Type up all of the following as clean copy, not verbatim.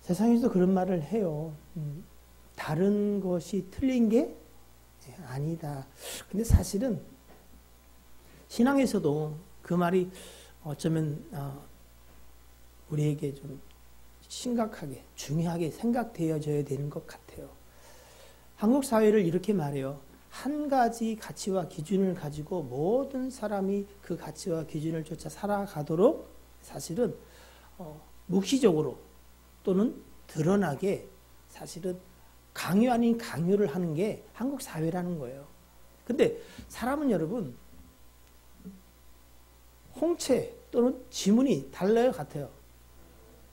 세상에서도 그런 말을 해요. 다른 것이 틀린 게 아니다. 근데 사실은 신앙에서도 그 말이 어쩌면 우리에게 좀 심각하게, 중요하게 생각되어져야 되는 것 같아요. 한국 사회를 이렇게 말해요. 한 가지 가치와 기준을 가지고 모든 사람이 그 가치와 기준을 쫓아 살아가도록 사실은 묵시적으로 또는 드러나게 사실은 강요 아닌 강요를 하는 게 한국 사회라는 거예요. 근데 사람은 여러분 홍채 또는 지문이 달라요, 같아요?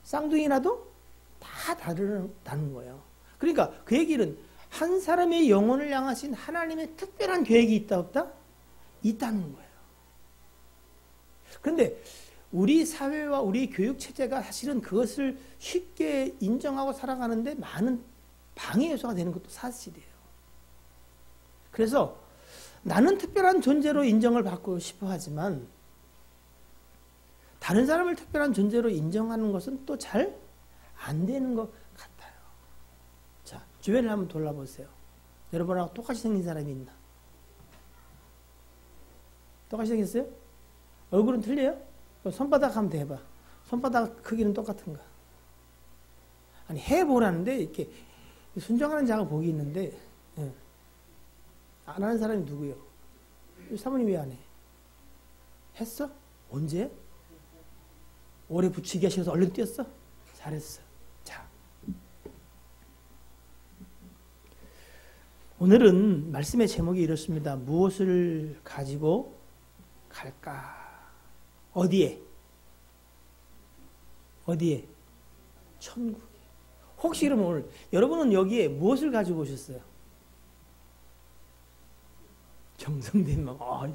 쌍둥이라도 다 다르다는 거예요. 그러니까 그 얘기는 한 사람의 영혼을 향하신 하나님의 특별한 계획이 있다 없다? 있다는 거예요. 그런데 우리 사회와 우리 교육 체제가 사실은 그것을 쉽게 인정하고 살아가는데 많은 방해 요소가 되는 것도 사실이에요. 그래서 나는 특별한 존재로 인정을 받고 싶어 하지만 다른 사람을 특별한 존재로 인정하는 것은 또 잘 안 되는 것 같아요. 자, 주변을 한번 돌아보세요. 여러분하고 똑같이 생긴 사람이 있나? 똑같이 생겼어요? 얼굴은 틀려요? 손바닥 한번 대봐. 손바닥 크기는 똑같은가? 아니, 해보라는데, 이렇게 순정하는 자가 복이 있는데, 안 하는 사람이 누구요? 사모님 왜 안 해? 했어? 언제? 오래 붙이기 하셔서 얼른 뛰었어? 잘했어. 자. 오늘은 말씀의 제목이 이렇습니다. 무엇을 가지고 갈까? 어디에? 어디에? 천국에. 혹시 그러면 오늘 여러분은 여기에 무엇을 가지고 오셨어요? 정성된 마음.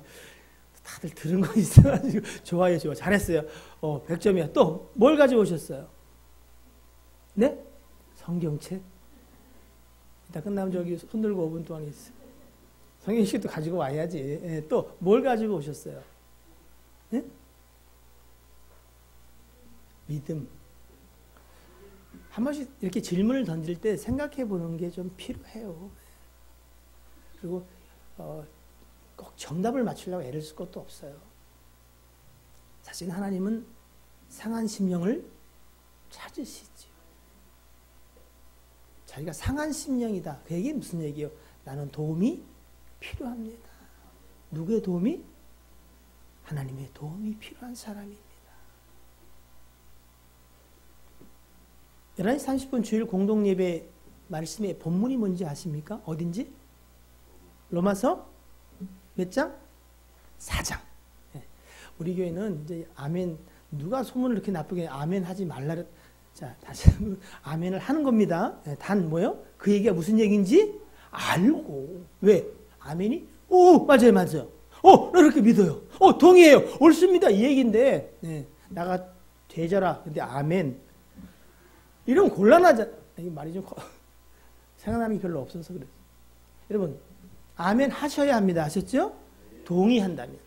다들 들은 거 있어가지고 좋아요, 좋아. 잘했어요. 100점이야. 또 뭘 가지고 오셨어요? 네? 성경책? 이따 끝나면 저기 손 들고 5분 동안 있어요. 성경책도 가지고 와야지. 또 뭘 가지고 오셨어요? 네? 믿음. 한 번씩 이렇게 질문을 던질 때 생각해 보는 게 좀 필요해요. 그리고 꼭 정답을 맞추려고 애를 쓸 것도 없어요. 사실 하나님은 상한 심령을 찾으시지요. 자기가 상한 심령이다. 그 얘기는 무슨 얘기예요? 나는 도움이 필요합니다. 누구의 도움이? 하나님의 도움이 필요한 사람입니다. 11시 30분 주일 공동예배 말씀의 본문이 뭔지 아십니까? 어딘지? 로마서 몇 장? 4장. 우리 교회는 이제 아멘, 누가 소문을 이렇게 나쁘게 아멘 하지 말라. 자, 다시 한번 아멘을 하는 겁니다. 단 뭐요? 그 얘기가 무슨 얘기인지 알고. 왜? 아멘이? 오, 맞아요, 맞아요. 나 이렇게 믿어요. 동의해요. 옳습니다. 이 얘기인데, 나가 되져라. 근데 아멘. 이러면 곤란하잖아. 이 말이 좀 생각나는 게 별로 없어서 그래요. 여러분, 아멘 하셔야 합니다. 아셨죠? 동의한다면.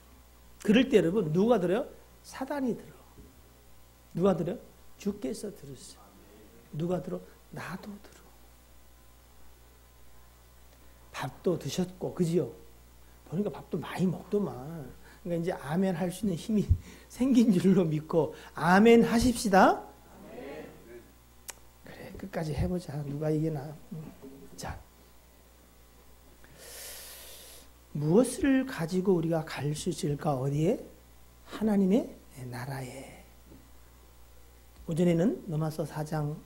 그럴 때 여러분 누가 들어요? 사단이 들어. 누가 들어요? 주께서 들으시죠. 누가 들어? 나도 들어. 밥도 드셨고, 그지요? 보니까 밥도 많이 먹더만. 그러니까 이제 아멘 할 수 있는 힘이 생긴 줄로 믿고 아멘 하십시다. 그래, 끝까지 해보자. 누가 이기나. 자. 무엇을 가지고 우리가 갈 수 있을까? 어디에? 하나님의 나라에. 오전에는 로마서 4장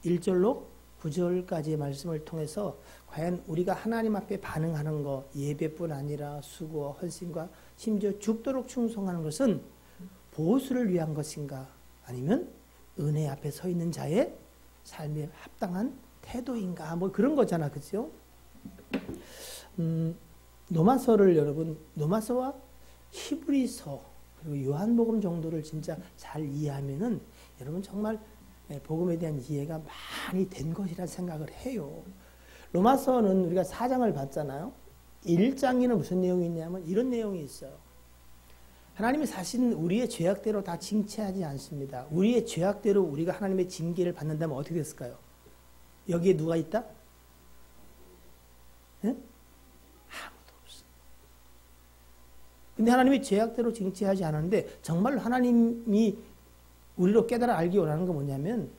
1절로 9절까지의 말씀을 통해서 과연 우리가 하나님 앞에 반응하는 것, 예배뿐 아니라 수고와 헌신과 심지어 죽도록 충성하는 것은 보수를 위한 것인가? 아니면 은혜 앞에 서 있는 자의 삶에 합당한 태도인가? 뭐 그런 거잖아. 그죠? 로마서를 여러분, 로마서와 히브리서 그리고 요한복음 정도를 진짜 잘 이해하면은 여러분 정말 복음에 대한 이해가 많이 된 것이라 생각을 해요. 로마서는 우리가 4장을 봤잖아요. 1장에는 무슨 내용이 있냐면 이런 내용이 있어요. 하나님이 사실은 우리의 죄악대로 다 징계하지 않습니다. 우리의 죄악대로 우리가 하나님의 징계를 받는다면 어떻게 됐을까요? 여기에 누가 있다? 네? 아무도 없어. 근데 하나님이 죄악대로 징계하지 않았는데 정말로 하나님이 우리로 깨달아 알기 원하는 건 뭐냐면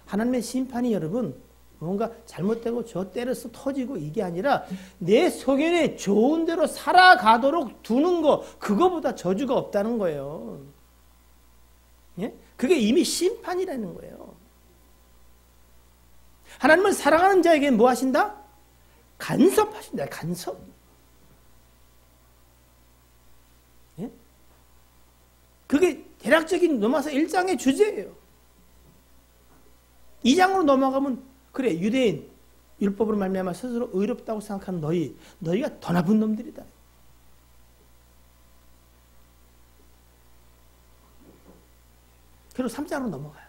하나님의 심판이 여러분 뭔가 잘못되고 저 때려서 터지고 이게 아니라 내 소견에 좋은 대로 살아가도록 두는 거 그거보다 저주가 없다는 거예요. 예? 그게 이미 심판이라는 거예요. 하나님은 사랑하는 자에게 뭐 하신다? 간섭하신다. 간섭. 예? 그게 대략적인 로마서 1장의 주제예요. 2장으로 넘어가면 그래 유대인 율법으로 말미암아 스스로 의롭다고 생각하는 너희가 더 나쁜 놈들이다. 그리고 3장으로 넘어가요.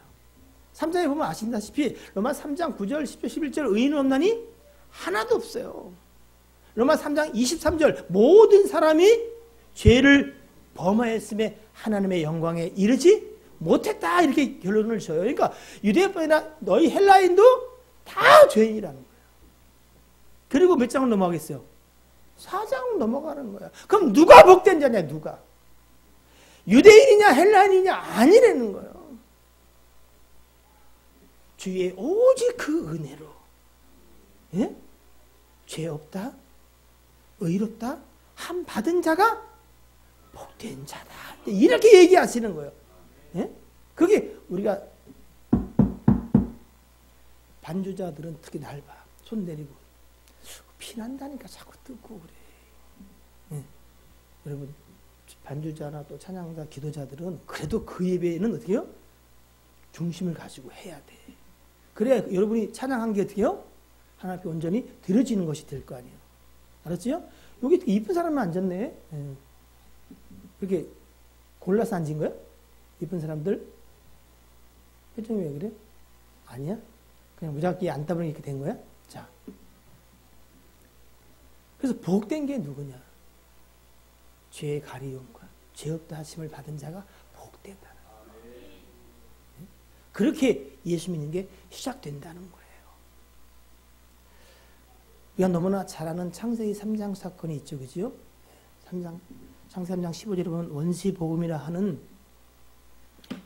3장에 보면 아시다시피 로마 3장 9절 10절 11절 의인은 없나니 하나도 없어요. 로마 3장 23절 모든 사람이 죄를 범하였음에 하나님의 영광에 이르지 못했다 이렇게 결론을 줘요. 그러니까 유대인이나 너희 헬라인도 다 죄인이라는 거예요. 그리고 몇 장을 넘어가겠어요? 4장을 넘어가는 거야. 그럼 누가 복된 자냐? 누가? 유대인이냐 헬라인이냐 아니라는 거예요. 주의 오직 그 은혜로 예? 죄 없다 의롭다 함 받은 자가 복된 자다 이렇게 얘기하시는 거예요. 예? 그게 우리가 반주자들은 특히 날 봐. 손 내리고 피난다니까 자꾸 뜯고 그래. 예. 여러분 반주자나 또 찬양자 기도자들은 그래도 그 예배는 어떻게 해요? 중심을 가지고 해야 돼. 그래야 여러분이 찬양한 게 어떻게 해요? 하나님 앞에 온전히 드려지는 것이 될 거 아니에요. 알았지요? 여기 이쁜 사람만 앉았네. 예. 이렇게 골라서 앉은 거야? 이쁜 사람들? 표정이 왜 그래? 아니야? 그냥 무작위 앉다 보니 이렇게 된 거야? 자. 그래서 복된 게 누구냐? 죄의 가리움과 죄 없다 하심을 받은 자가 복되다. 그렇게 예수 믿는 게 시작된다는 거예요. 우리가 너무나 잘 아는 창세기 3장 사건이 있죠. 그죠? 창세기 3장 15절에 보면 원시복음이라 하는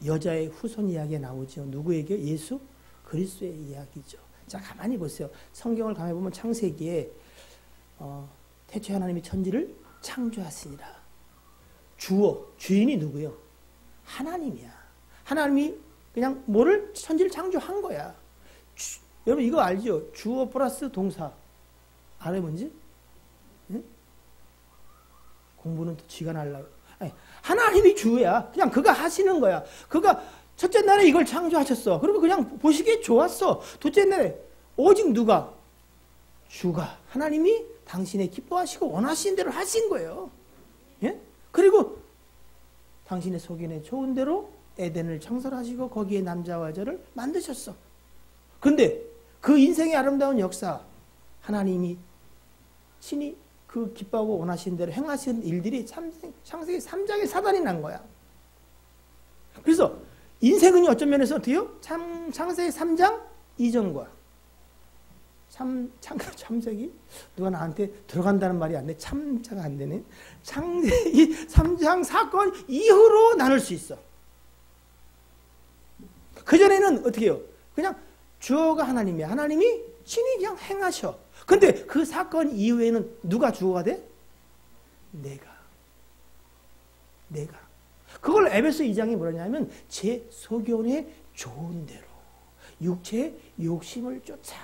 여자의 후손 이야기가 나오죠. 누구에게? 예수 그리스도의 이야기죠. 자, 가만히 보세요. 성경을 가만히 보면 창세기에 태초에 하나님이 천지를 창조하시니라. 주인이 누구예요? 하나님이야. 하나님이 그냥 뭐를 천지를 창조한 거야. 여러분 이거 알죠? 주어 플러스 동사. 알아요 뭔지? 응? 공부는 또 쥐가 날라고. 하나님이 주야. 그냥 그가 하시는 거야. 그가 첫째 날에 이걸 창조하셨어. 그러면 그냥 보시기에 좋았어. 둘째 날에 오직 누가? 주가. 하나님이 당신의 기뻐하시고 원하시는 대로 하신 거예요. 예? 그리고 당신의 소견에 좋은 대로 에덴을 창설하시고 거기에 남자와 여자를 만드셨어. 근데 그 인생의 아름다운 역사 하나님이 친히 그 기뻐하고 원하시는 대로 행하시는 일들이 창세기 3장에 사단이 난 거야. 그래서 인생은 어떤 면에서 어때요? 창세기 3장 이전과 참세기? 누가 나한테 들어간다는 말이 안 돼. 참자가 안 되네. 창세기 3장 사건 이후로 나눌 수 있어. 그전에는 어떻게 해요? 그냥 주어가 하나님이야. 하나님이 친히 그냥 행하셔. 근데 그 사건 이후에는 누가 주어가 돼? 내가. 그걸 에베소 2장이 뭐냐면 제 소견에 좋은 대로 육체의 욕심을 쫓아.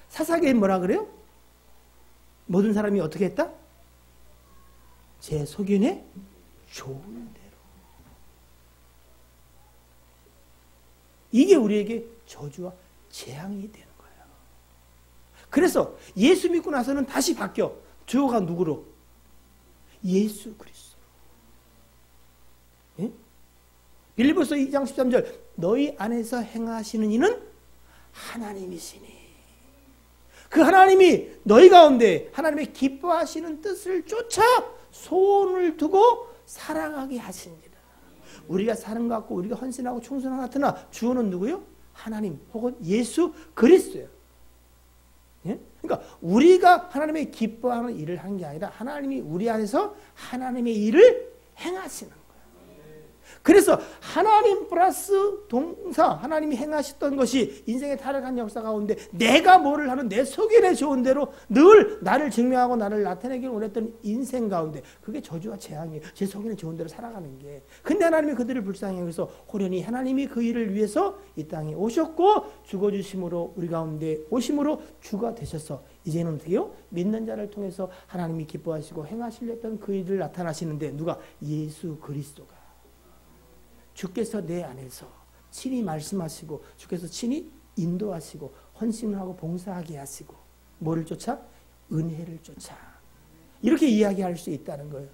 사사기에 뭐라 그래요? 모든 사람이 어떻게 했다? 제 소견에 좋은 대로. 이게 우리에게 저주와 재앙이 되는 거예요. 그래서 예수 믿고 나서는 다시 바뀌어. 주어가 누구로? 예수 그리스도. 예? 빌립보서 2장 13절 너희 안에서 행하시는 이는 하나님이시니 그 하나님이 너희 가운데 하나님의 기뻐하시는 뜻을 쫓아 소원을 두고 살아가게 하시니라. 우리가 사는 것 같고 우리가 헌신하고 충성하나 같으나 주어는 누구요? 하나님 혹은 예수 그리스도예요. 예? 그러니까 우리가 하나님의 기뻐하는 일을 하는 게 아니라 하나님이 우리 안에서 하나님의 일을 행하시는 거예요. 그래서 하나님 플러스 동사, 하나님이 행하셨던 것이 인생의 타락한 역사 가운데 내가 뭐를 하는 내 속에 좋은 대로 늘 나를 증명하고 나를 나타내기를 원했던 인생 가운데 그게 저주와 재앙이에요. 제 속에는 좋은 대로 살아가는 게. 근데 하나님이 그들을 불쌍히 여기서 호련히 하나님이 그 일을 위해서 이 땅에 오셨고 죽어주심으로 우리 가운데 오심으로 주가 되셔서 이제는 어떻게 해요? 믿는 자를 통해서 하나님이 기뻐하시고 행하시려 했던 그 일을 나타나시는데 누가? 예수 그리스도가. 주께서 내 안에서 친히 말씀하시고 주께서 친히 인도하시고 헌신하고 봉사하게 하시고 뭐를 쫓아? 은혜를 쫓아. 이렇게 이야기할 수 있다는 거예요.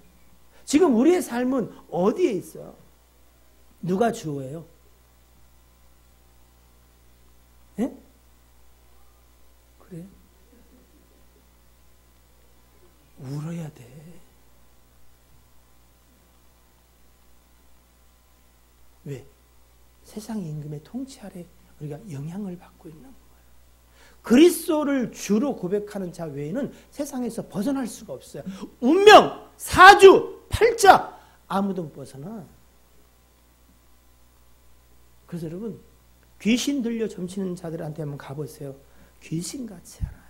지금 우리의 삶은 어디에 있어요? 누가 주어예요? 예? 그래? 울어야 돼. 왜? 세상 임금의 통치 아래 우리가 영향을 받고 있는 거예요. 그리스도를 주로 고백하는 자 외에는 세상에서 벗어날 수가 없어요. 운명, 사주, 팔자 아무도 못 벗어나. 그래서 여러분 귀신 들려 점치는 자들한테 한번 가보세요. 귀신같이 알아요.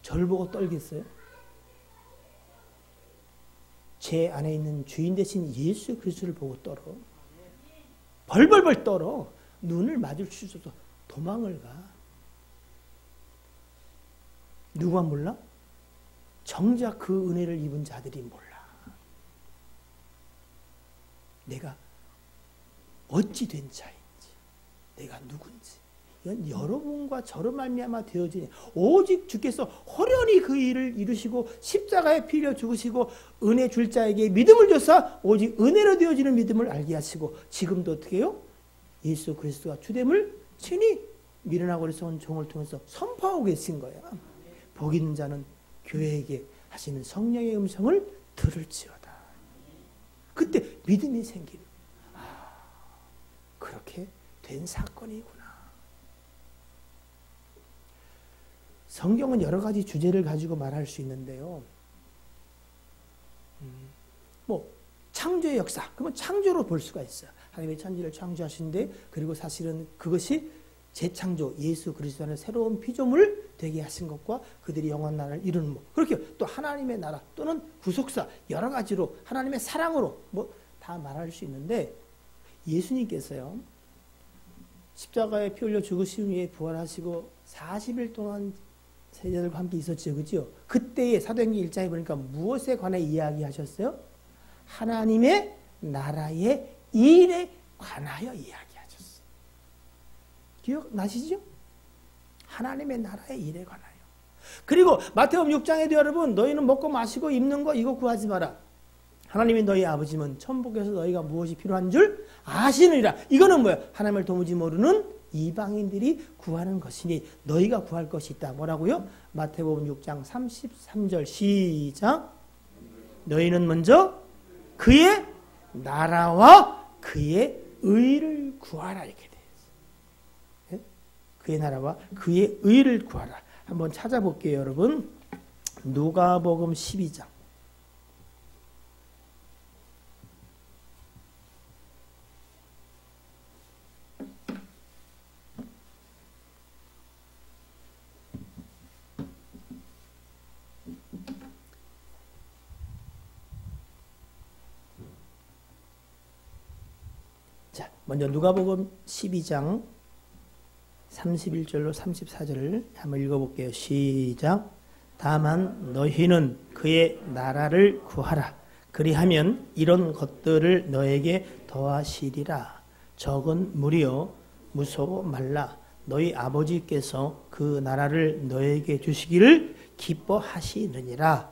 절 보고 떨겠어요? 제 안에 있는 주인 대신 예수 그리스도를 보고 떨어. 벌벌벌 떨어. 눈을 마주치셔서 도망을 가. 누가 몰라? 정작 그 은혜를 입은 자들이 몰라. 내가 어찌 된 자인지, 내가 누군지. 이건 여러분과 저로 말미암아 되어지니 오직 주께서 호련히 그 일을 이루시고 십자가에 피 흘려 죽으시고 은혜 줄 자에게 믿음을 줘서 오직 은혜로 되어지는 믿음을 알게 하시고 지금도 어떻게 해요? 예수 그리스도가 주됨을 친히 미련하고 어리석은 종을 통해서 선포하고 계신 거예요. 복 있는 자는 교회에게 하시는 성령의 음성을 들을지어다. 그때 믿음이 생기는. 그렇게 된 사건이구나. 성경은 여러 가지 주제를 가지고 말할 수 있는데요. 창조의 역사. 그러면 창조로 볼 수가 있어요. 하나님의 천지를 창조하신데 그리고 사실은 그것이 재창조, 예수 그리스도 안에 새로운 피조물 되게 하신 것과 그들이 영원 나라를 이루는 뭐 그렇게 또 하나님의 나라 또는 구속사 여러 가지로 하나님의 사랑으로 뭐 다 말할 수 있는데 예수님께서요. 십자가에 피 흘려 죽으신 후에 부활하시고 40일 동안 세자들과 함께 있었죠. 그죠? 그때의 사도행전 1장에 보니까 무엇에 관해 이야기하셨어요? 하나님의 나라의 일에 관하여 이야기하셨어요. 기억나시죠? 하나님의 나라의 일에 관하여. 그리고 마태복음 6장에도 여러분 너희는 먹고 마시고 입는 거 이거 구하지 마라. 하나님이 너희 아버지면 천국에서 너희가 무엇이 필요한 줄 아시느니라. 이거는 뭐예요? 하나님을 도무지 모르는 이방인들이 구하는 것이니 너희가 구할 것이 있다. 뭐라고요? 마태복음 6장 33절 시작. 너희는 먼저 그의 나라와 그의 의를 구하라. 이렇게 되어 있어요. 그의 나라와 그의 의를 구하라. 한번 찾아볼게요, 여러분. 누가복음 12장. 자, 먼저 누가복음 12장 31절로 34절을 한번 읽어볼게요. 시작. 다만 너희는 그의 나라를 구하라. 그리하면 이런 것들을 너에게 더하시리라. 적은 무리여 무서워 말라. 너희 아버지께서 그 나라를 너에게 주시기를 기뻐하시느니라.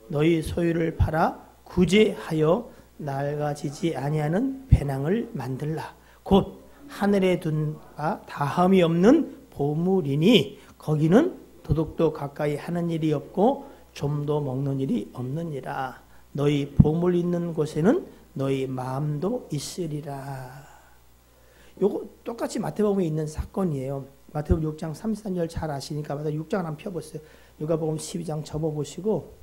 너희 소유를 팔아 구제하여 낡아지지 아니하는 배낭을 만들라. 곧 하늘에 둔 바 다함이 없는 보물이니 거기는 도둑도 가까이 하는 일이 없고 좀도 먹는 일이 없느니라. 너희 보물 있는 곳에는 너희 마음도 있으리라. 요거 똑같이 마태복음에 있는 사건이에요. 마태복음 6장 33절 잘 아시니까 마태 6장 한번 펴보세요. 누가복음 12장 접어보시고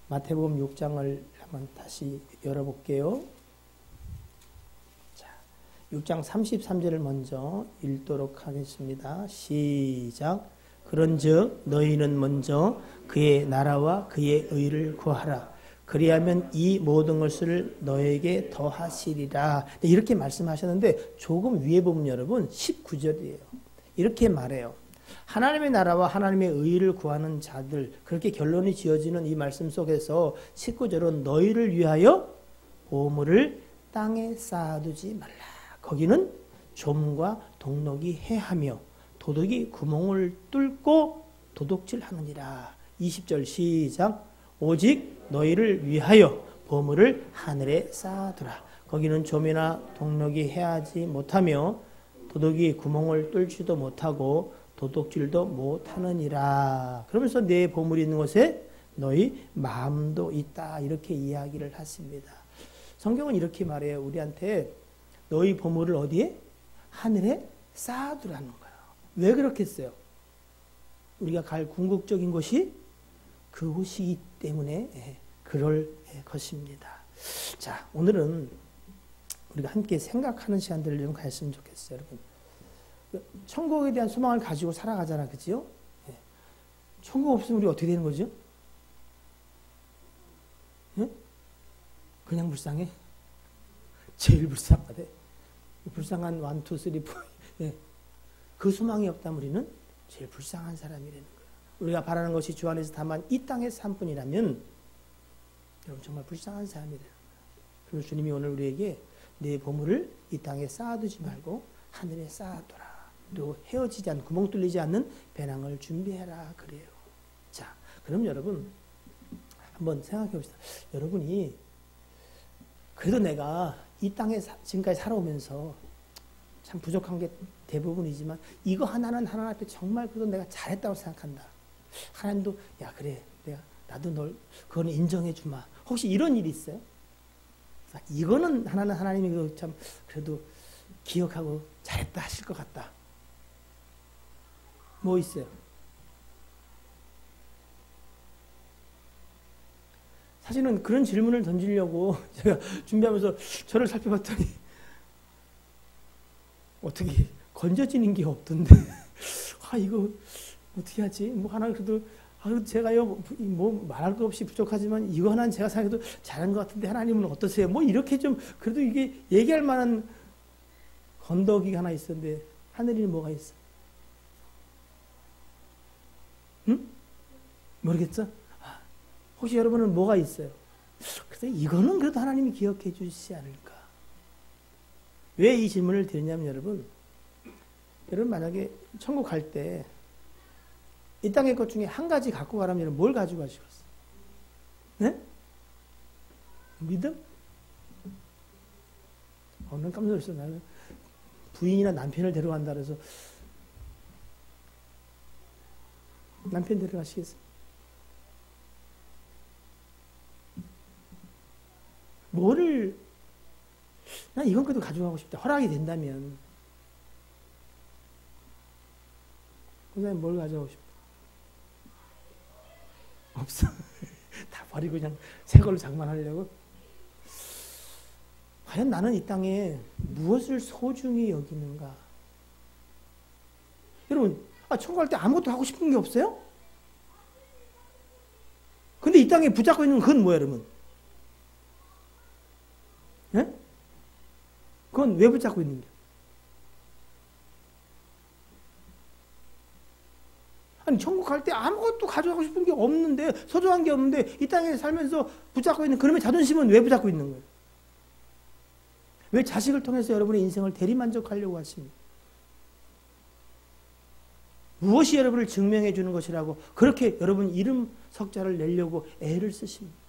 마태복음 6장을 한번 다시 열어볼게요. 자, 6장 33절을 먼저 읽도록 하겠습니다. 시작. 그런즉 너희는 먼저 그의 나라와 그의 의를 구하라. 그리하면 이 모든 것을 너에게 더하시리라. 이렇게 말씀하셨는데 조금 위에 보면 여러분 19절이에요. 이렇게 말해요. 하나님의 나라와 하나님의 의를 구하는 자들, 그렇게 결론이 지어지는 이 말씀 속에서 19절은 너희를 위하여 보물을 땅에 쌓아두지 말라. 거기는 좀과 동록이 해하며 도둑이 구멍을 뚫고 도둑질하느니라. 20절 시작. 오직 너희를 위하여 보물을 하늘에 쌓아두라. 거기는 좀이나 동록이 해하지 못하며 도둑이 구멍을 뚫지도 못하고 도둑질도 못하느니라. 그러면서 내 보물이 있는 곳에 너희 마음도 있다. 이렇게 이야기를 하십니다. 성경은 이렇게 말해요. 우리한테 너희 보물을 어디에? 하늘에 쌓아두라는 거예요. 왜 그렇겠어요? 우리가 갈 궁극적인 곳이 그곳이기 때문에 그럴 것입니다. 자, 오늘은 우리가 함께 생각하는 시간들을 좀 가졌으면 좋겠어요. 여러분, 천국에 대한 소망을 가지고 살아가잖아, 그죠? 천국 없으면 우리 어떻게 되는 거죠? 그냥 불쌍해? 제일 불쌍하대. 불쌍한 1, 2, 3, 4. 그 소망이 없다면 우리는 제일 불쌍한 사람이라는 거예요. 우리가 바라는 것이 주 안에서 다만 이 땅에서 산 뿐이라면 여러분 정말 불쌍한 사람이래요. 그래서 주님이 오늘 우리에게 내 보물을 이 땅에 쌓아두지 말고 하늘에 쌓아둬라. 또 헤어지지 않는, 구멍 뚫리지 않는 배낭을 준비해라 그래요. 자, 그럼 여러분 한번 생각해 봅시다. 여러분이 그래도 내가 이 땅에 지금까지 살아오면서 참 부족한 게 대부분이지만 이거 하나는 하나님 앞에 정말 그래도 내가 잘했다고 생각한다. 하나님도 야 그래 나도 널 그거는 인정해 주마. 혹시 이런 일이 있어요? 이거는 하나는 하나님이 참 그래도 기억하고 잘했다 하실 것 같다. 뭐 있어요? 사실은 그런 질문을 던지려고 제가 준비하면서 저를 살펴봤더니 어떻게 건져지는 게 없던데 이거 어떻게 하지? 뭐 하나 그래도 제가요 뭐 말할 거 없이 부족하지만 이거 하나는 제가 생각해도 잘한 것 같은데 하나님은 어떠세요? 뭐 이렇게 좀 그래도 이게 얘기할 만한 건더기가 하나 있었는데 하늘에는 뭐가 있어? 응? 모르겠어? 혹시 여러분은 뭐가 있어요? 그래서 이거는 그래도 하나님이 기억해 주시지 않을까? 왜 이 질문을 드리냐면 여러분 만약에 천국 갈 때 이 땅의 것 중에 한 가지 갖고 가라면 뭘 가지고 가시겠어요? 네? 믿음? 난 깜짝 놀랐어. 나는 부인이나 남편을 데려간다 그래서 남편 데려가시겠어요? 뭐를 난 이건 그래도 가져가고 싶다. 허락이 된다면 그다음에 뭘 가져가고 싶어? 없어. 다 버리고 그냥 새 걸로 장만하려고? 과연 나는 이 땅에 무엇을 소중히 여기는가? 여러분, 천국 갈 때 아무것도 하고 싶은 게 없어요? 근데 이 땅에 붙잡고 있는 건 뭐야, 여러분? 예? 그건 왜 붙잡고 있는 거야? 아니 천국 갈 때 아무것도 가져가고 싶은 게 없는데 소중한 게 없는데 이 땅에 살면서 붙잡고 있는 그러면 자존심은 왜 붙잡고 있는 거예요? 왜 자식을 통해서 여러분의 인생을 대리만족하려고 하십니까? 무엇이 여러분을 증명해 주는 것이라고 그렇게 여러분 이름 석자를 내려고 애를 쓰십니까?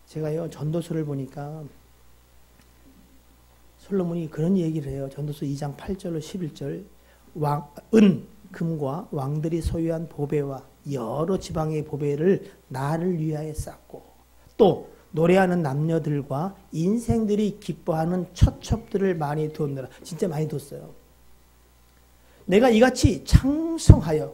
제가요 전도서를 보니까 솔로몬이 그런 얘기를 해요. 전도서 2장 8절로 11절 금과 왕들이 소유한 보배와 여러 지방의 보배를 나를 위하여 쌓고 또 노래하는 남녀들과 인생들이 기뻐하는 처첩들을 많이 두었느라. 진짜 많이 뒀어요. 내가 이같이 창성하여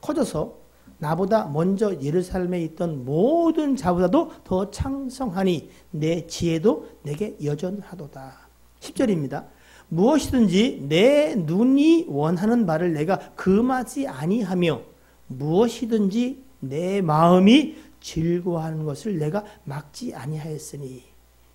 커져서 나보다 먼저 예루살렘에 있던 모든 자보다도 더 창성하니 내 지혜도 내게 여전하도다. 10절입니다. 무엇이든지 내 눈이 원하는 바를 내가 금하지 아니하며 무엇이든지 내 마음이 즐거워하는 것을 내가 막지 아니하였으니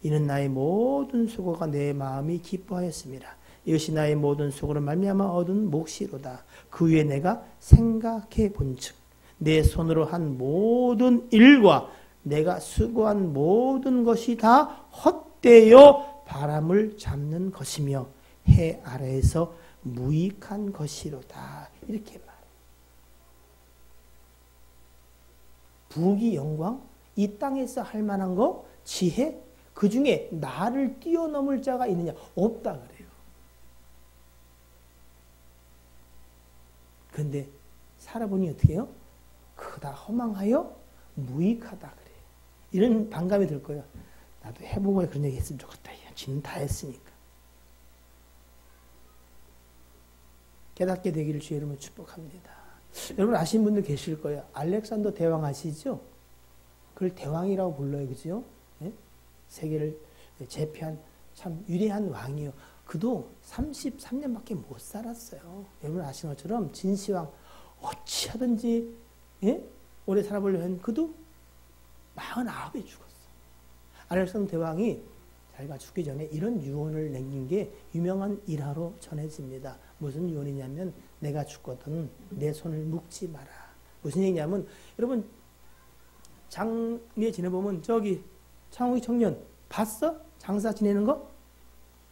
이는 나의 모든 수고가 내 마음이 기뻐하였습니다. 이것이 나의 모든 수고로 말미암아 얻은 몫이로다. 그 위에 내가 생각해 본즉 내 손으로 한 모든 일과 내가 수고한 모든 것이 다 헛되어 바람을 잡는 것이며 해 아래에서 무익한 것이로다. 이렇게 말해요. 부귀 영광, 이 땅에서 할 만한 거, 지혜, 그 중에 나를 뛰어넘을 자가 있느냐? 없다 그래요. 그런데 살아보니 어떻게 해요? 그다 허망하여 무익하다 그래요. 이런 반감이 들 거예요. 나도 해보고 그런 얘기 했으면 좋겠다. 지는 다 했으니까. 깨닫게 되기를 주의 이름으로 축복합니다. 여러분 아시는 분들 계실 거예요. 알렉산더 대왕 아시죠? 그걸 대왕이라고 불러요. 그죠? 네? 세계를 제패한 참 위대한 왕이요. 그도 33년밖에 못 살았어요. 여러분 아시는 것처럼 진시황 어찌하든지 오래 살아보려고 했는데 그도 49에 죽었어. 알렉산더 대왕이 자기가 죽기 전에 이런 유언을 남긴 게 유명한 일화로 전해집니다. 무슨 유언이냐면 내가 죽거든 내 손을 묶지 마라. 무슨 얘기냐면 여러분 장미에 지내보면 저기 창욱이 청년 봤어? 장사 지내는 거?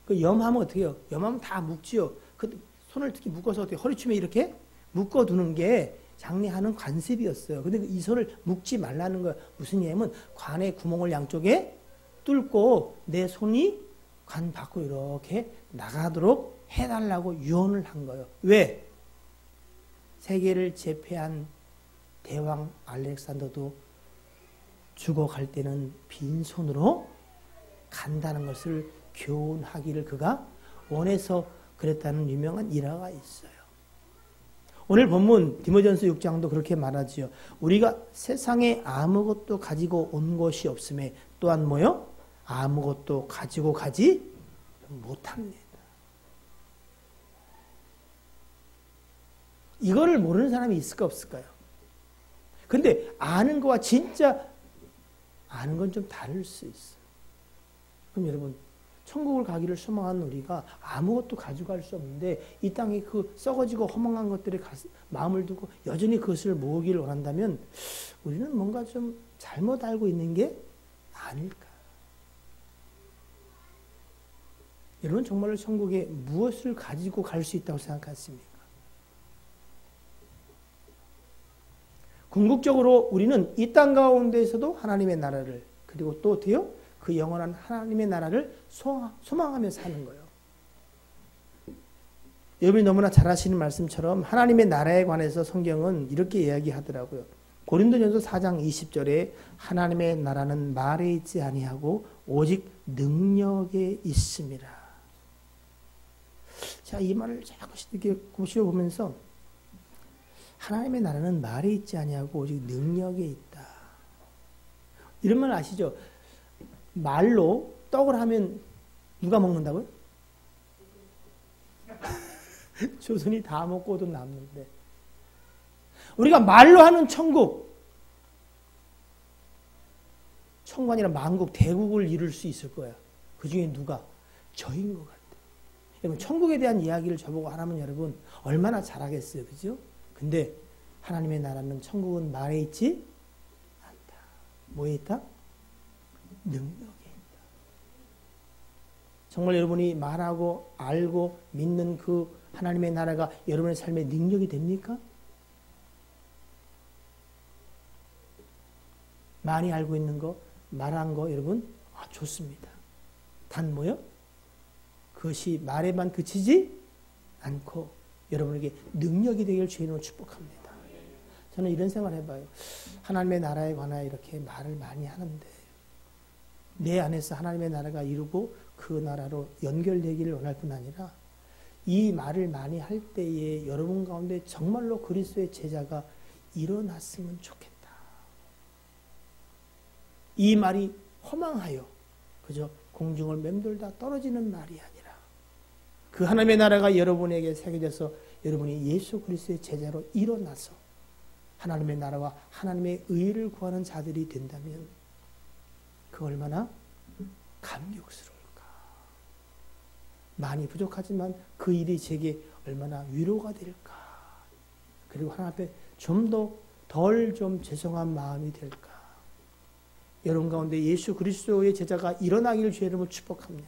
그 염하면 어떻게 해요? 염하면 다 묶지요. 그 손을 특히 묶어서 어떻게 허리춤에 이렇게 묶어두는 게 장례하는 관습이었어요. 근데 이 손을 묶지 말라는 거예요. 무슨 얘기냐면 관의 구멍을 양쪽에 뚫고 내 손이 관 밖으로 이렇게 나가도록 해달라고 유언을 한 거예요. 왜? 세계를 제패한 대왕 알렉산더도 죽어갈 때는 빈손으로 간다는 것을 교훈하기를 그가 원해서 그랬다는 유명한 일화가 있어요. 오늘 본문 디모데전서 6장도 그렇게 말하지요. 우리가 세상에 아무것도 가지고 온 것이 없음에 또한 뭐요? 아무것도 가지고 가지 못합니다. 이거를 모르는 사람이 있을까 없을까요? 근데 아는 거와 진짜 아는 건 좀 다를 수 있어요. 그럼 여러분 천국을 가기를 소망하는 우리가 아무것도 가져갈 수 없는데 이 땅에 그 썩어지고 허망한 것들에 마음을 두고 여전히 그것을 모으기를 원한다면 우리는 뭔가 좀 잘못 알고 있는 게 아닐까. 여러분 정말로 천국에 무엇을 가지고 갈 수 있다고 생각하십니까? 궁극적으로 우리는 이 땅 가운데에서도 하나님의 나라를 그리고 또 어때요? 그 영원한 하나님의 나라를 소망하며 사는 거예요. 여러분이 너무나 잘 아시는 말씀처럼 하나님의 나라에 관해서 성경은 이렇게 이야기하더라고요. 고린도전서 4장 20절에 하나님의 나라는 말에 있지 아니하고 오직 능력에 있습니다. 자, 이 말을 자꾸 이렇게 고시어보면서 하나님의 나라는 말에 있지 아니하고 오직 능력에 있다. 이런 말 아시죠? 말로 떡을 하면 누가 먹는다고요? 조선이 다 먹고도 남는데 우리가 말로 하는 천국 천관이나 만국 대국을 이룰 수 있을 거야. 그 중에 누가? 저인 것 같아요. 여러분 천국에 대한 이야기를 저보고 하라면 여러분 얼마나 잘하겠어요. 그죠? 근데 하나님의 나라는 천국은 말에 있지 않다. 뭐에 있다? 능력에 있다. 정말 여러분이 말하고 알고 믿는 그 하나님의 나라가 여러분의 삶의 능력이 됩니까? 많이 알고 있는 거, 말한 거 여러분 좋습니다. 단 뭐요? 그것이 말에만 그치지 않고 여러분에게 능력이 되길 주의 이름으로 축복합니다. 저는 이런 생각을 해봐요. 하나님의 나라에 관하여 이렇게 말을 많이 하는데 내 안에서 하나님의 나라가 이루고 그 나라로 연결되기를 원할 뿐 아니라 이 말을 많이 할 때에 여러분 가운데 정말로 그리스도의 제자가 일어났으면 좋겠다. 이 말이 허망하여 그저 공중을 맴돌다 떨어지는 말이 아니라 그 하나님의 나라가 여러분에게 새겨져서 여러분이 예수 그리스도의 제자로 일어나서 하나님의 나라와 하나님의 의를 구하는 자들이 된다면 그 얼마나 감격스러울까. 많이 부족하지만 그 일이 제게 얼마나 위로가 될까. 그리고 하나님 앞에 좀 더 덜 좀 죄송한 마음이 될까. 여러분 가운데 예수 그리스도의 제자가 일어나기를 주의 이름으로 축복합니다.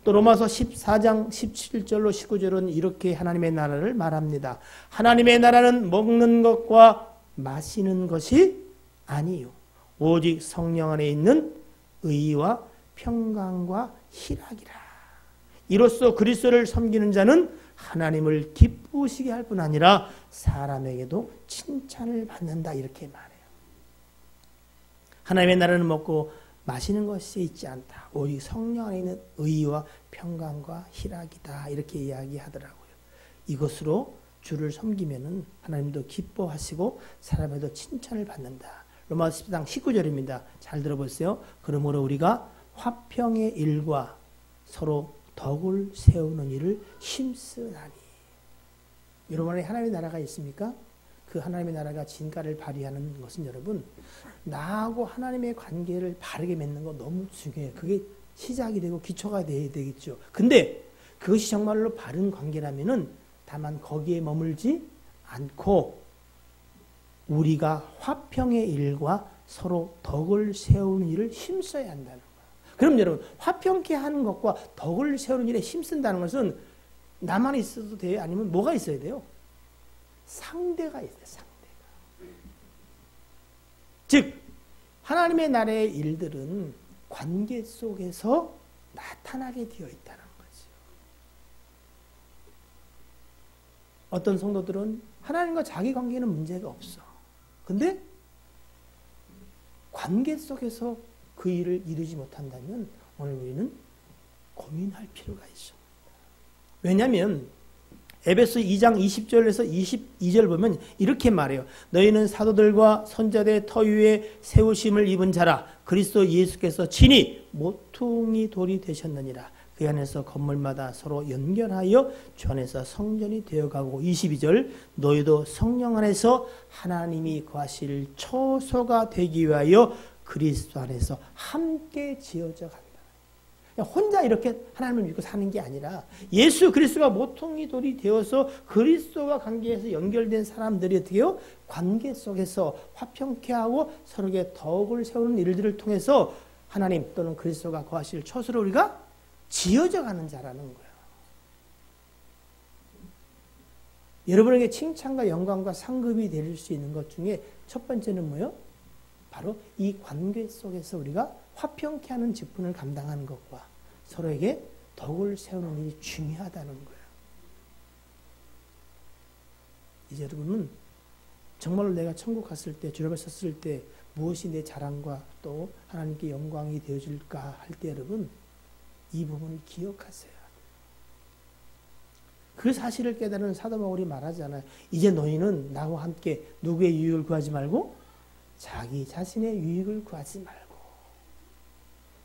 또 로마서 14장 17절로 19절은 이렇게 하나님의 나라를 말합니다. 하나님의 나라는 먹는 것과 마시는 것이 아니요 오직 성령 안에 있는 의와 평강과 희락이라. 이로써 그리스도를 섬기는 자는 하나님을 기쁘시게 할 뿐 아니라 사람에게도 칭찬을 받는다 이렇게 말해요. 하나님의 나라는 먹고 마시는 것이 있지 않다. 오직 성령 안에 있는 의와 평강과 희락이다. 이렇게 이야기하더라고요. 이것으로 주를 섬기면은 하나님도 기뻐하시고 사람에도 칭찬을 받는다. 로마서 10장 19절입니다. 잘 들어보세요. 그러므로 우리가 화평의 일과 서로 덕을 세우는 일을 힘쓰나니. 여러분 안에 하나님의 나라가 있습니까? 그 하나님의 나라가 진가를 발휘하는 것은 여러분 나하고 하나님의 관계를 바르게 맺는 거 너무 중요해요. 그게 시작이 되고 기초가 돼야 되겠죠. 근데 그것이 정말로 바른 관계라면은 다만 거기에 머물지 않고 우리가 화평의 일과 서로 덕을 세우는 일을 힘써야 한다는 거예요. 그럼 여러분 화평케 하는 것과 덕을 세우는 일에 힘쓴다는 것은 나만 있어도 돼요? 아니면 뭐가 있어야 돼요? 상대가 있어요. 상대가. 즉 하나님의 나라의 일들은 관계 속에서 나타나게 되어 있다는 거죠. 어떤 성도들은 하나님과 자기 관계는 문제가 없어. 근데 관계 속에서 그 일을 이루지 못한다면 오늘 우리는 고민할 필요가 있습니다. 왜냐하면 에베소 2장 20절에서 22절 보면 이렇게 말해요. 너희는 사도들과 선자들의 터 위에 세우심을 입은 자라. 그리스도 예수께서 친히 모퉁이 돌이 되셨느니라. 그 안에서 건물마다 서로 연결하여 주 안에서 성전이 되어가고 22절 너희도 성령 안에서 하나님이 거하실 처소가 되기 위하여 그리스도 안에서 함께 지어져 간다. 혼자 이렇게 하나님을 믿고 사는 게 아니라 예수 그리스도가 모퉁이 돌이 되어서 그리스도와 관계에서 연결된 사람들이 어떻게 해요? 관계 속에서 화평케 하고 서로에게 덕을 세우는 일들을 통해서 하나님 또는 그리스도가 거하실 처소로 우리가 지어져 가는 자라는 거예요. 여러분에게 칭찬과 영광과 상급이 될 수 있는 것 중에 첫 번째는 뭐예요? 바로 이 관계 속에서 우리가 화평케 하는 직분을 감당하는 것과 서로에게 덕을 세우는 일이 중요하다는 거예요. 이제 여러분은 정말로 내가 천국 갔을 때, 주를 섰을 때 무엇이 내 자랑과 또 하나님께 영광이 되어줄까 할 때 여러분 이 부분을 기억하세요. 그 사실을 깨달은 사도 바울이 말하잖아요. 이제 너희는 나와 함께 누구의 유익을 구하지 말고 자기 자신의 유익을 구하지 말고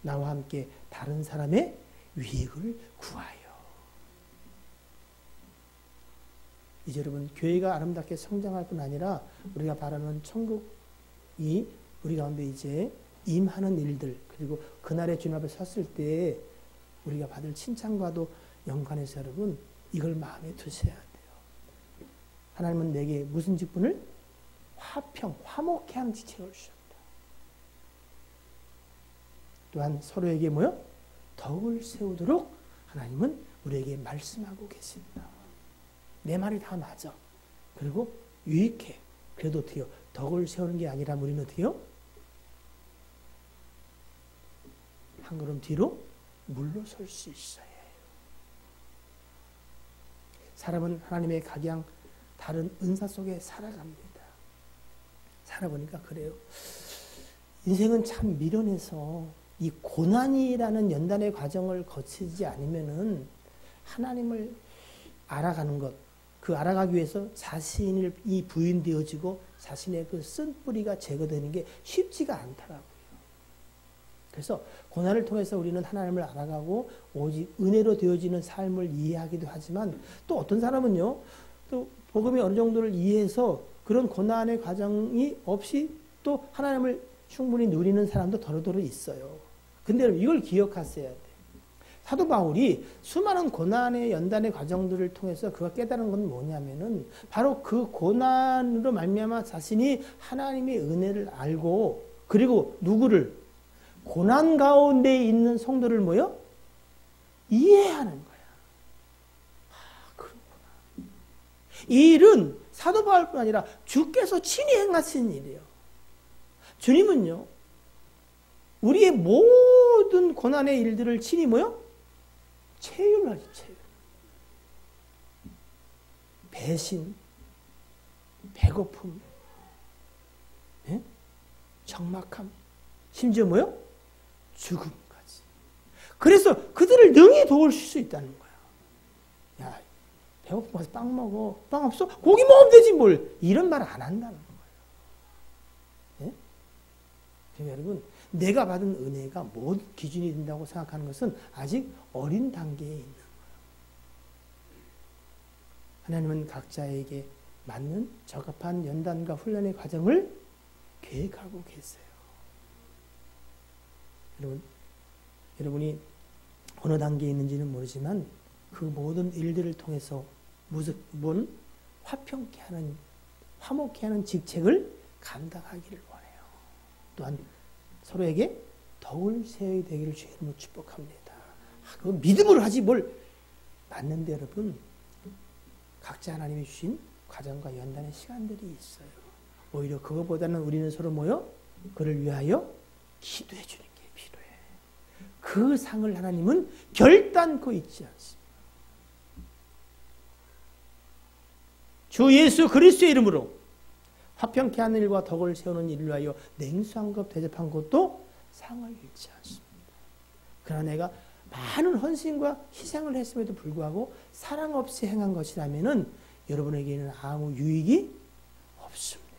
나와 함께 다른 사람의 유익을 구하여. 이제 여러분 교회가 아름답게 성장할 뿐 아니라 우리가 바라는 천국이 우리 가운데 이제 임하는 일들 그리고 그날의 주님 앞에 섰을 때 우리가 받을 칭찬과도 연관해서 여러분 이걸 마음에 두셔야 돼요. 하나님은 내게 무슨 직분을? 화평, 화목케 하는 직책을 주셨다. 또한 서로에게 뭐요? 덕을 세우도록 하나님은 우리에게 말씀하고 계십니다. 내 말이 다 맞아. 그리고 유익해. 그래도 어떻게 해요? 덕을 세우는 게 아니라 우리는 어떻게 해요? 한 걸음 뒤로 물러설 수 있어야 해요. 사람은 하나님의 각양 다른 은사 속에 살아갑니다. 살아보니까 그래요. 인생은 참 미련해서 이 고난이라는 연단의 과정을 거치지 않으면은 하나님을 알아가는 것, 그 알아가기 위해서 자신이 부인되어지고 자신의 그 쓴뿌리가 제거되는 게 쉽지가 않더라고요. 그래서 고난을 통해서 우리는 하나님을 알아가고 오직 은혜로 되어지는 삶을 이해하기도 하지만 또 어떤 사람은요, 또 복음의 어느 정도를 이해해서 그런 고난의 과정이 없이 또 하나님을 충분히 누리는 사람도 더러더러 있어요. 근데 여러분 이걸 기억하셔야 돼요. 사도 바울이 수많은 고난의 연단의 과정들을 통해서 그가 깨달은 건 뭐냐면은 바로 그 고난으로 말미암아 자신이 하나님의 은혜를 알고 그리고 누구를 고난 가운데 있는 성도를 뭐요? 이해하는 거야. 아, 그렇구나. 이 일은 사도 바울뿐 아니라 주께서 친히 행하신 일이에요. 주님은요, 우리의 모든 고난의 일들을 친히 뭐요? 체휼하지, 체휼. 배신, 배고픔, 예? 적막함, 심지어 뭐요? 죽음까지. 그래서 그들을 능히 도우실 수 있다는 거야. 야, 배고파서 빵 먹어. 빵 없어? 고기 먹으면 되지 뭘. 이런 말 안 한다는 거예요. 예? 그러니까 여러분, 내가 받은 은혜가 뭔 기준이 된다고 생각하는 것은 아직 어린 단계에 있는 거예요. 하나님은 각자에게 맞는 적합한 연단과 훈련의 과정을 계획하고 계세요. 여러분이 어느 단계에 있는지는 모르지만 그 모든 일들을 통해서 무슨 화평케 하는, 화목케 하는 직책을 감당하기를 원해요. 또한 서로에게 덕을 세워야 되기를 주의 이름으로 축복합니다. 그 믿음으로 하지 뭘. 맞는데 여러분, 각자 하나님이 주신 과정과 연단의 시간들이 있어요. 오히려 그거보다는 우리는 서로 모여 그를 위하여 기도해 주는 게 필요해. 그 상을 하나님은 결단코 잊지 않습니다. 주 예수 그리스도의 이름으로 화평케 하는 일과 덕을 세우는 일을 위하여 냉수한 것 대접한 것도 상을 잃지 않습니다. 그러나 내가 많은 헌신과 희생을 했음에도 불구하고 사랑 없이 행한 것이라면은 여러분에게는 아무 유익이 없습니다.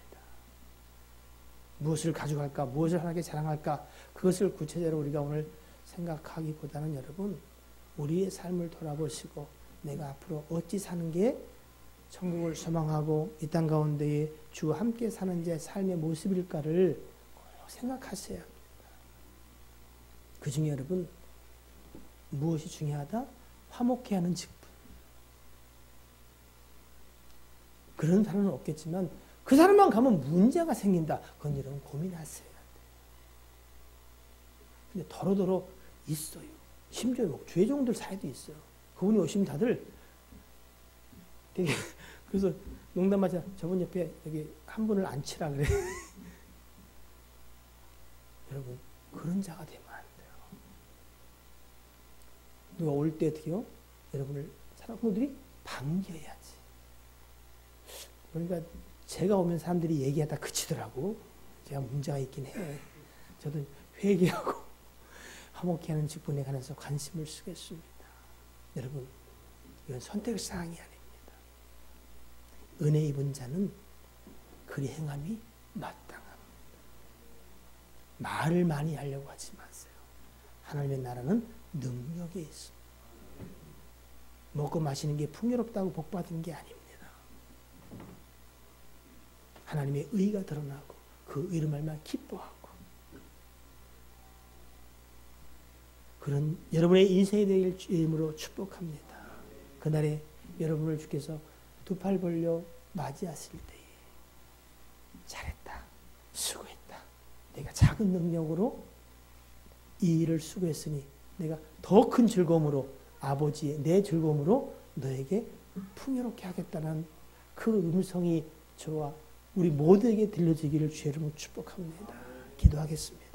무엇을 가져갈까, 무엇을 하나님께 자랑할까, 그것을 구체적으로 우리가 오늘 생각하기보다는 여러분, 우리의 삶을 돌아보시고 내가 앞으로 어찌 사는 게 천국을 소망하고 이 땅 가운데에 주와 함께 사는 자의 삶의 모습일까를 꼭 생각하셔야 합니다. 그 중에 여러분, 무엇이 중요하다? 화목해 하는 직분. 그런 사람은 없겠지만 그 사람만 가면 문제가 생긴다. 그건 여러분 고민하셔야 돼요. 근데 더러더러 있어요. 심지어 뭐 죄종들 사이도 있어요. 그분이 오시면 다들 되게 그래서 농담하자 저분 옆에 여기 한 분을 앉히라 그래. 여러분 그런 자가 되면 안 돼요. 누가 올 때 어떻게요? 여러분을 사람들이 반겨야지. 그러니까 제가 오면 사람들이 얘기하다 그치더라고. 제가 문제가 있긴 해. 저도 회개하고 화목케 하는 직분에 관해서 관심을 쓰겠습니다. 여러분 이건 선택의 사항이 아닙니다. 은혜 입은 자는 그리 행함이 마땅합니다. 말을 많이 하려고 하지 마세요. 하나님의 나라는 능력에 있습니다. 먹고 마시는 게 풍요롭다고 복받은 게 아닙니다. 하나님의 의가 드러나고 그 의로 말미암아 기뻐하고 그런 여러분의 인생이 되길 주의 이름으로 축복합니다. 그날에 여러분을 주께서 두 팔 벌려 맞이하실 때에 잘했다, 수고했다, 내가 작은 능력으로 이 일을 수고했으니 내가 더 큰 즐거움으로 아버지의 내 즐거움으로 너에게 풍요롭게 하겠다는 그 음성이 저와 우리 모두에게 들려지기를 주의 이름으로 축복합니다. 기도하겠습니다.